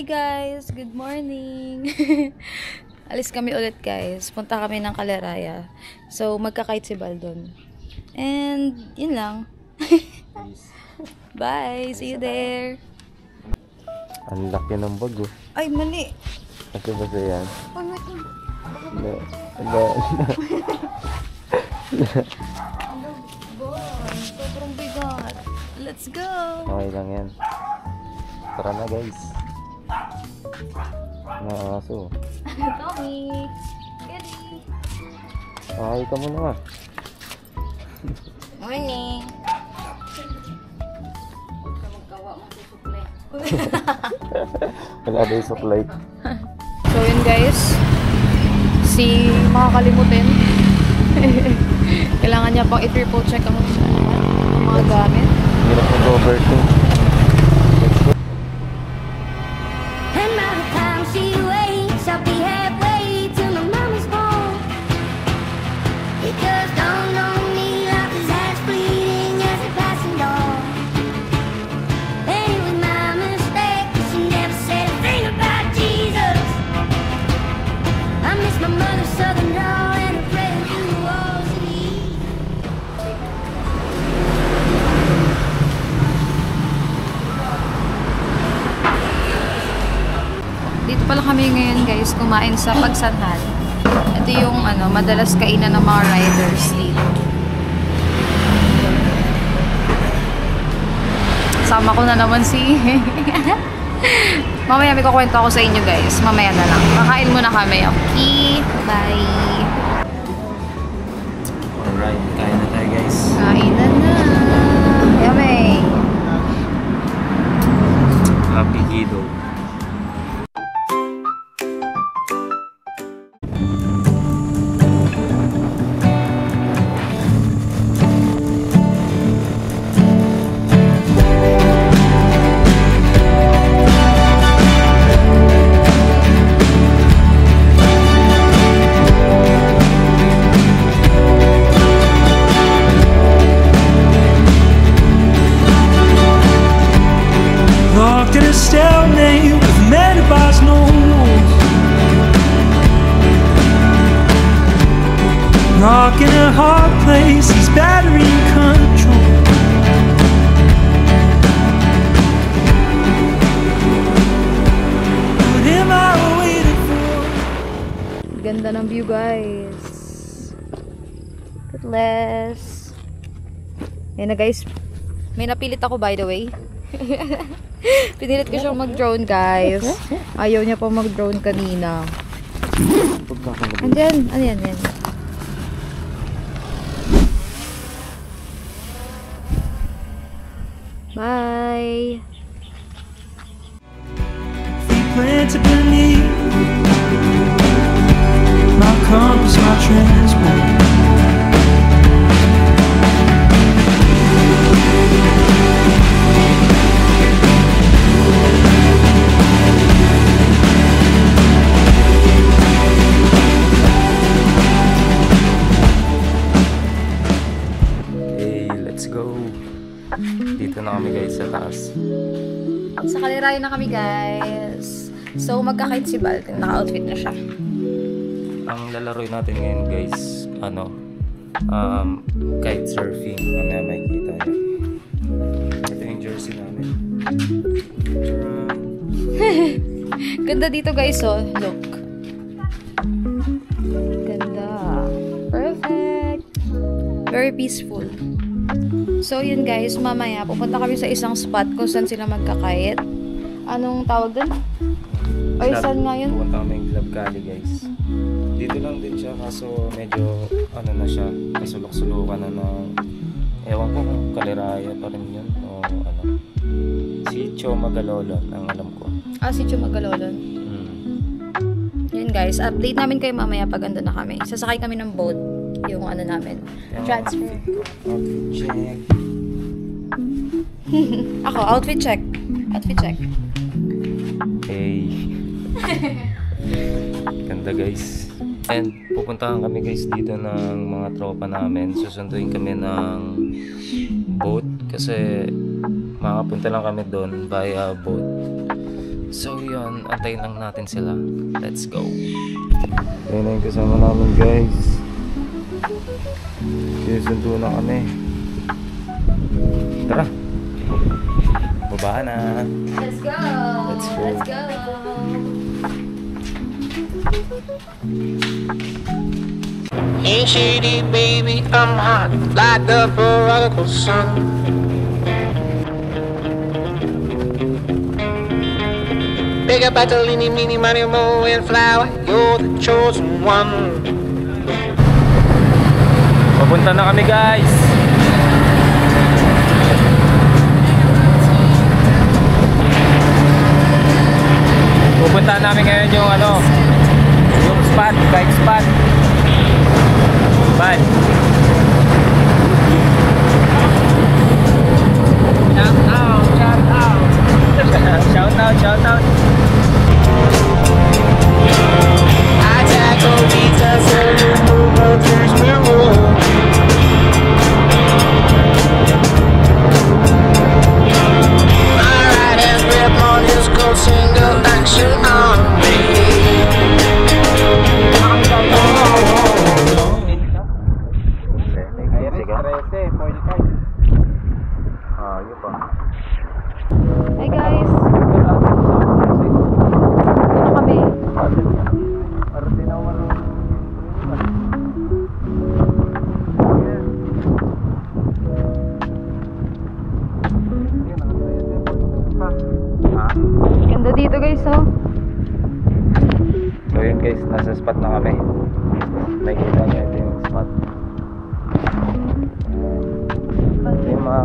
Hi guys! Good morning! Alis kami ulit guys. Punta kami ng Kaleraya. So, magkakite si Baldon. And, yun lang. Bye! See you there! Ang laki ng bag oh. Ay, mali! Kasi ba sa yan? Ano? Sobrang bigat. Let's go! Okay lang yan. Tara na guys. Naaso. Tommy! Goody! Okay ka muna. Morning! Wala daw yung supply. So yun guys, si makakalimutin. Kailangan niya pang i-triple check ang mga gamit. Hirap mag-overthink. Dito pala kami ngayon guys, kumain sa Pagsanhan. Ito yung madalas kainan ng mga riders dito. Sama ko na naman si... Mamaya may kukwento ako sa inyo guys. Mamaya na lang. Kakain muna kami. Okay, bye! Alright, kain na tayo guys. Kain na na! Yummy! Happy Gido. Locked in a stalemate with men who pass no rules. Locked in a hard place, he's battery control. What am I waiting for? Ganda ng view guys. Goodness. Yan na guys. May napilit ako by the way. Pinilit ko siyang mag-drone guys. Ayaw niya pa mag-drone kanina. Andyan. Ano yan? Yan. Bye! Feet planted beneath my compass, my transport. Hey, let's go. Dito na kami guys sa taas. Sa Kaleraya na kami guys. So magkakite si Bal. Naka-outfit na siya. Ang lalaroin natin ngayon guys, kite surfing. Mamaya makikita niyo. Ito yung jersey namin. Ganda dito guys oh. Look. Ganda. Perfect. Very peaceful. So yun guys, mamaya pupunta kami sa isang spot kung saan sila magkakite. Anong tawag dun? Or saan nga yun? Pupunta kami yung Club Cali guys. Dito lang din siya kaso medyo na siya. Kasulok-sulukan na ng ewan ko kung Kaleraya pa rin yun o Sitio Magalolon ang alam ko. Si Chumagalolon. Yun guys, update namin kayo mamaya pag ando na kami. Sasakay kami ng boat. Yung namin. Transfer. Outfit check. Ako, outfit check. Outfit check. Hey. Ganda guys. And pupuntahan kami guys dito ng mga tropa namin. Susunduin kami ng boat kasi makapunta lang kami doon via boat. So yun, antayin lang natin sila. Let's go. Ayun na yung kasama namin guys. Sinusundo na kami. Tara. Baba na. Let's go! Let's go. Let's go! Ain't shady, baby, I'm hot like the prodigal son. Big up Bartolini, Mini, Money, Mo, and Flower, you're the chosen one. Papunta na kami guys. Pupunta namin ngayon yung yung spot, bike spot. Bye. Shout out, shout out. Shout out, shout out. I tackle pizza, so you move up, teach me more. My right hand grip on his coat, single action on me. Hi guys! Ano kami? Ganda dito guys, oh. So yun guys, nasa spot na kami. Nakikita nyo ito yung spot. Ito yung mga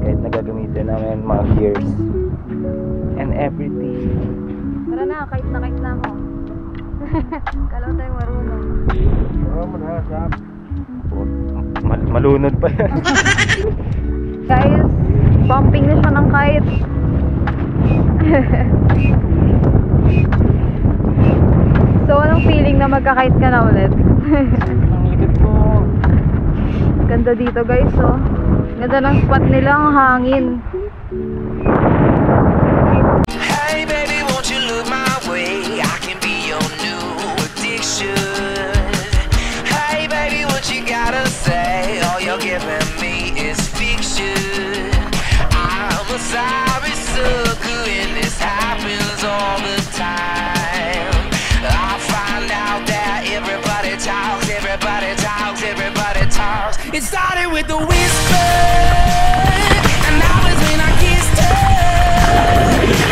kahit na gagamitin namin mga gears and everything. Tara na, kahit na ako. Kalaw tayo marunong. Malunod pa yan. Guys, bumping na siya ng kite. So, anong feeling na magka-kite ka na ulit? Ang likod ko. Ganda dito guys, oh. Ganda ng spot nila, ang hangin. Hey baby, won't you look my way? I can be your new addiction. Hey baby, what you gotta say? All you're giving me is fiction. I'm a sorry sucker and this happens all the time. I find out that everybody talks, everybody talks, everybody talks. It started with the whisper, and that was when I kissed her.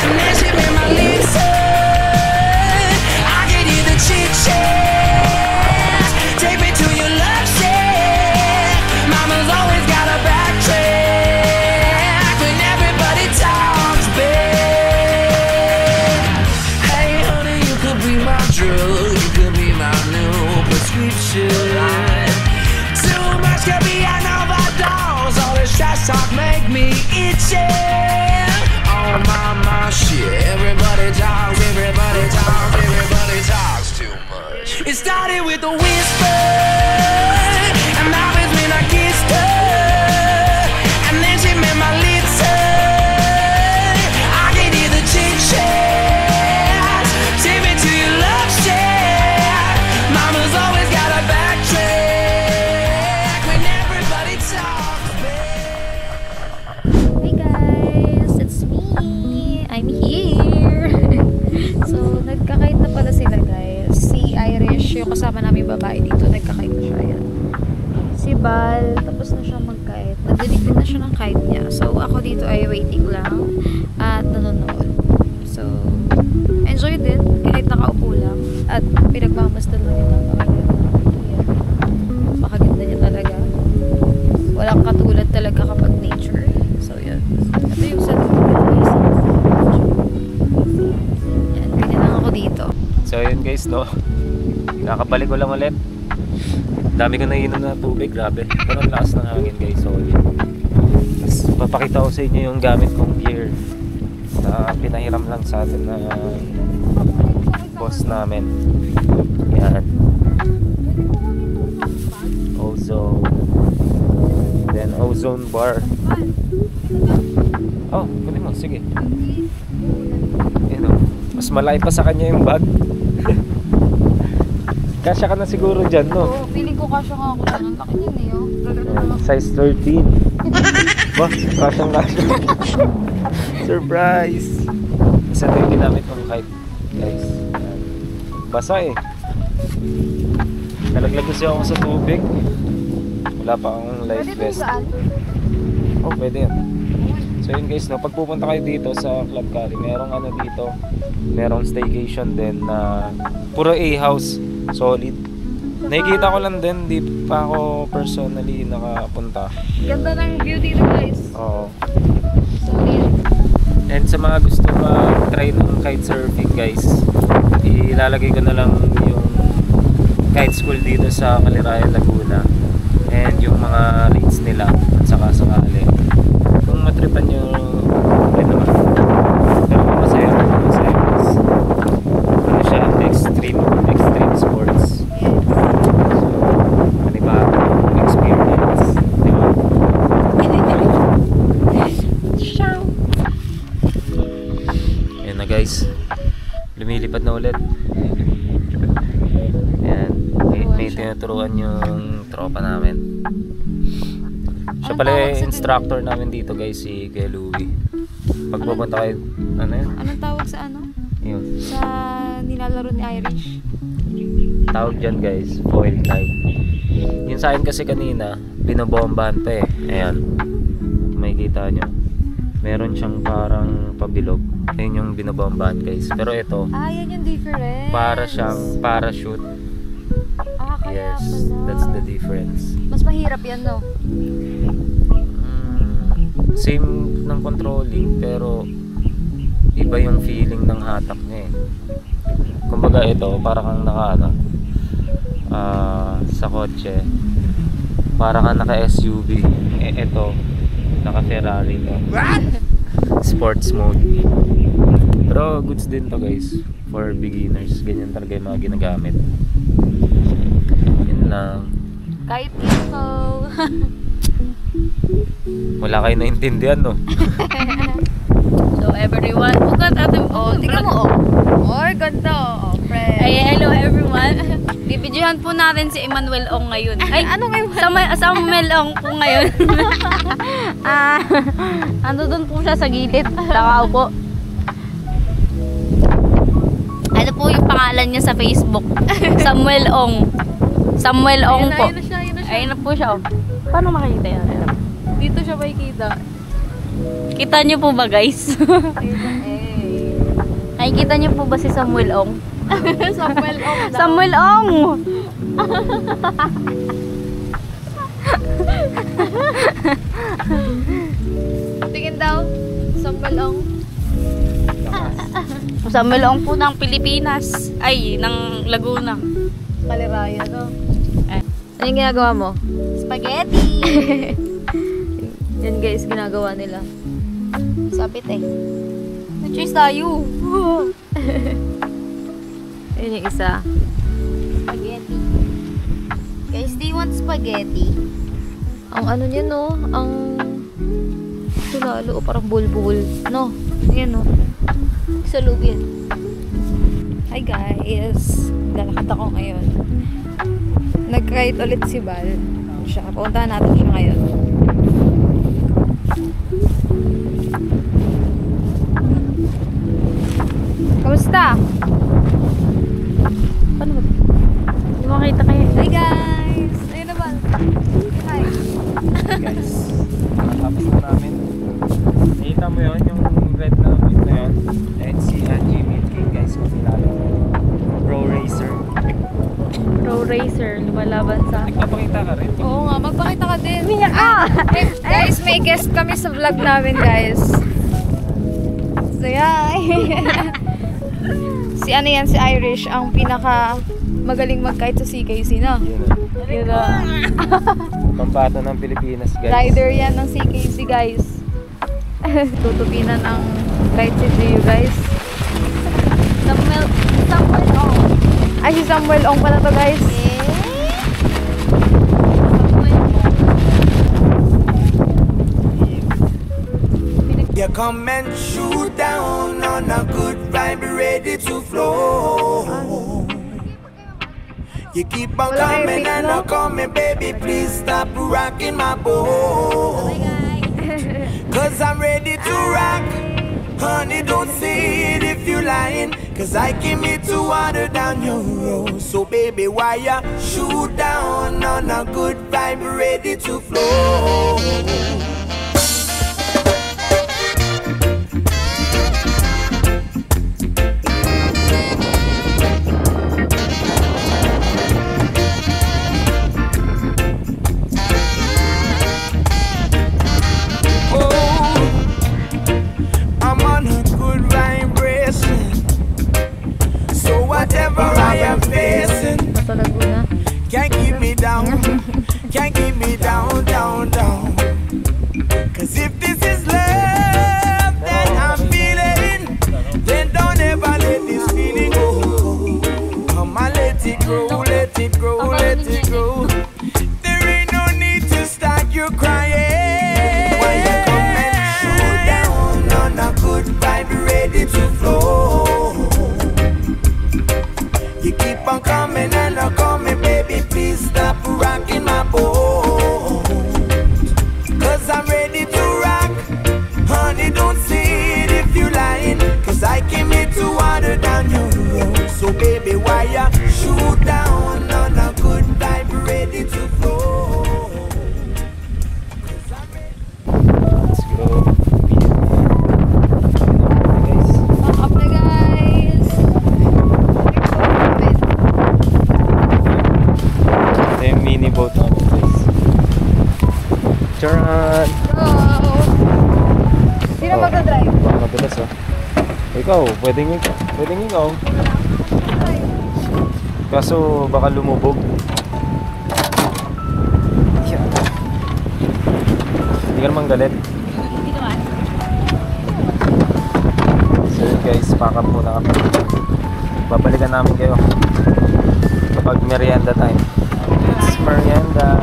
And then she made my lips hurt. I could hear the chit chat. Take me to your love shack. Mama's always got a backtrack when everybody talks back. Hey honey, you could be my drug, you could be my new prescription. Too much could be an overdose. All this trash talk make me itchy. Oh my shit. Everybody talks, everybody talks, everybody talks too much. It started with a whisper, and that was when I kissed her. And then she made my lips hurt. I could hear the chit chat. Take me to your love shack. Mama's always got a backtrack when everybody talks back. Hey guys, it's me. I'm here. So, nagkakite na pala sila guys. Si Irish, yung kasama namin babae dito, nagkakite na siya. Yan. Si Bal, tapos na siya mag-kite. Nagdiligpit na siya ng kite niya. So, ako dito ay waiting lang at nanonood. So, enjoy din kahit nakaupo lang. At pinagmamasdan lang yung napakaganda. Yan. Napakaganda niya talaga. Walang katulad talaga kapag nature. So, yan. Ito yung set ko guys. Yan, ganyan lang ako dito. So yun guys, no. Nakabalik ko lang ulit. Dami ko nainom na tubig, grabe. Pero ang lakas ng hangin guys, so yun. Tapos papakita ko sa inyo yung gamit kong gear na pinahiram lang sa atin na boss namin. Yan. Ozone. Then ozone bar. Oh, kunin mo, sige. Mas malaki pa sa kanya yung bag. Kasya ka na siguro dyan, no? Oo, feeling ko kasya nga ako dyan. Ang laki niyan eh, oh. Gagano na ako. Size 13. Ba, kasyang kasya. Surprise! Isa ito yung ginamit kong kite, guys. Ayan. Basa eh. Nalaglag kasi ako sa tubig. Wala pa akong life Pwede vest. saan? Oh, pwede yan. So yun guys, no, pag pupunta kayo dito sa Club Cali, merong ano dito, merong staycation din na puro A-house, solid. Nakikita ko lang din, di pa ako personally nakapunta. Ganda ng view dito guys. Oo. Solid. And sa mga gusto try ng kite surfing guys, ilalagay ko na lang yung kite school dito sa Caliraya, Laguna. And yung mga rates nila at saka sakali. Kung matripan nyo, okay naman. Pero masaya guys. Ano siya? Extreme sports. So, panibagong experience. Diba? Ayan na guys. Lumilipad na ulit. Ayan. May tinuturuan yung tropa namin. Siya Anong pala tawag yung sa instructor namin dito guys, si Kuya Louie. Pag pupunta kayo, ano yun? Anong tawag sa ano? Yun. Sa nilalaro ni Irish? Tawag dyan guys, foil kite. Yun sa akin kasi kanina, binobombahan pa eh. Ayan. May kita nyo. Meron siyang parang pabilog. Ayun yung binobombahan guys. Pero ito, Ah, yan yung difference. para siyang parachute. Ah, kaya Yes, pala. that's the difference. Mas mahirap yan, no? Same ng controlling pero iba yung feeling ng hatak niya eh. Kumbaga ito para kang sa kotse, para kang naka SUV. Ito naka Ferrari to. Sports mode. Pero goods din to guys for beginners. Ganyan talaga yung mga ginagamit. Yun lang. Kahit info. Wala kayo naintindihan, no? So everyone, bukat ating Tingnan mo, oh. Oy, ganda, oh. Friend. Ay, hello everyone. Bibidyohan po natin si Emmanuel Ong ngayon. Ay, Ano kayo? Samuel Ong po ngayon. Ando doon po siya sa gilid. Nakaupo. Ano po yung pangalan niya sa Facebook? Samuel Ong. Samuel Ong po. Ayun na siya, ayun na siya. Ayun na po siya. Oh. Paano makikita yan? Dito siya makikita. Kita niyo po ba guys? Nakikita niyo po ba si Samuel Ong? Samuel Ong daw. Samuel Ong! Tingin daw. Samuel Ong. Samuel Ong po ng Pilipinas. Ay, ng Laguna. Caliraya, no? Eh. Anong ginagawa mo? Spaghetti! Yan guys, ginagawa nila. Sapit eh. Cheers tayo! Yun yung isa. Spaghetti. Guys, do you want spaghetti? Ang ano niya, no? Ang tulalo o parang bulbul. No? Ayan, no? Sa lubin. Hi guys! Lalakad ako ngayon. Nag-kite ulit si Val. Siya, puntahan natin siya ngayon. Kamusta? Paano ba? Hindi makita kayo. Hi guys! Ayun na Val. Hi. Guys, tapos na namin. Nakita mo yun, yung red na point na yun. And si Angie Midking guys, kung kilala mo. Pro Racer. Pro Racer, lumalaban sa... Nagpapakita ka rin. Oo nga, magpakita ka din. Guys, may guest kami sa vlog namin, guys. So, yeah. Si ano yan, si Irish, ang pinaka magaling mag-kite sa CKC, no? Yun Yun na. Pambato ng Pilipinas guys. Rider yan ng CKC, guys. Tutupinan ang kite si Gio, guys. Samuel Ong. Ay, si Samuel Ong pala to, guys. Samuel Ong. Yeah, come and shoot down on a good vibe, ready to flow. You keep on coming and I'm coming, baby, please stop rocking my boat. Cause I'm ready to rock. Honey, don't say it if you're lying, cause I came here to water down your road. So baby, why you shoot down on a good vibe, ready to flow? Sa Laguna. Can't keep me down, can't keep me down, down, down. Cause if this is love that I'm feeling, then don't ever let this feeling go. Come on, let it grow, let it grow, let it grow. There ain't no need to start you crying. When you come and shoot down on a good vibe, ready to flow. You keep on coming and I'm coming, baby, please stop rocking my boat. Cause I'm ready to rock. Honey, don't say it if you're lying, cause I came here to water down your road. So baby, why you shoot down on a good vibe, ready to flow? Cause I'm ready. Let's go. Up na guys. Ito yung mini boat namin guys. Charan! Go! Sino magdadrive? Baka madulas oh. Ikaw, pwedeng ikaw. Kaso baka lumubog. Yan. Hindi ka naman galit. So yun guys, pack up muna kami. Babalikan namin kayo kapag merienda time. It's merienda.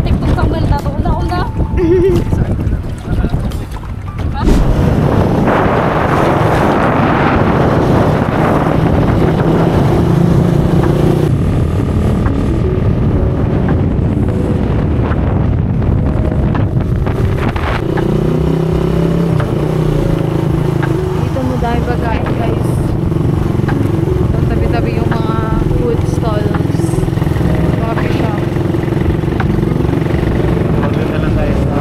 TikTok sambal na to. Una. Dito mo dahil pagkain guys. Ang tabi-tabi yung mga food stalls. Coffee shop. Order na lang tayo sa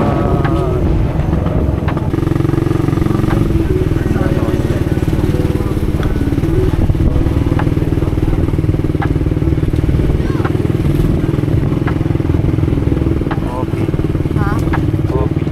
coffee. Ha? Coffee.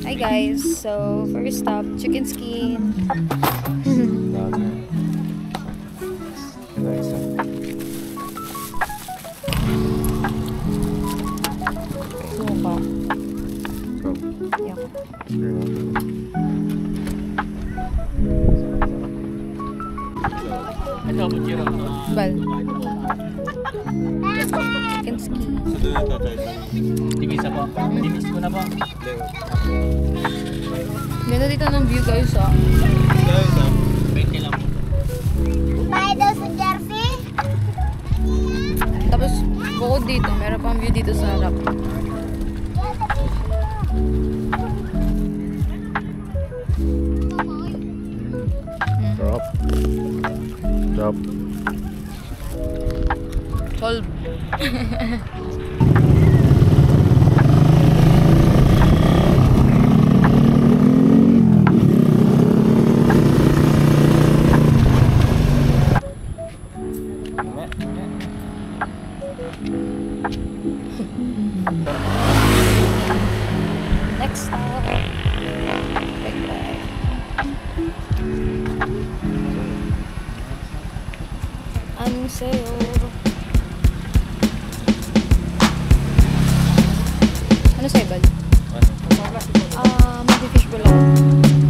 Hi guys, so first stop, chicken skin. Guys, Suka. go. Yak. Bal. Chicken skin. Ganda dito ng view guys ah. Tayo daw sa jersey. Tapos bukod dito, meron pang view dito sa harap. Drop. Drop. Solve. Anong sa'yo? Ano sa'yo, Bal? Ano? Mag-fishbowl ako.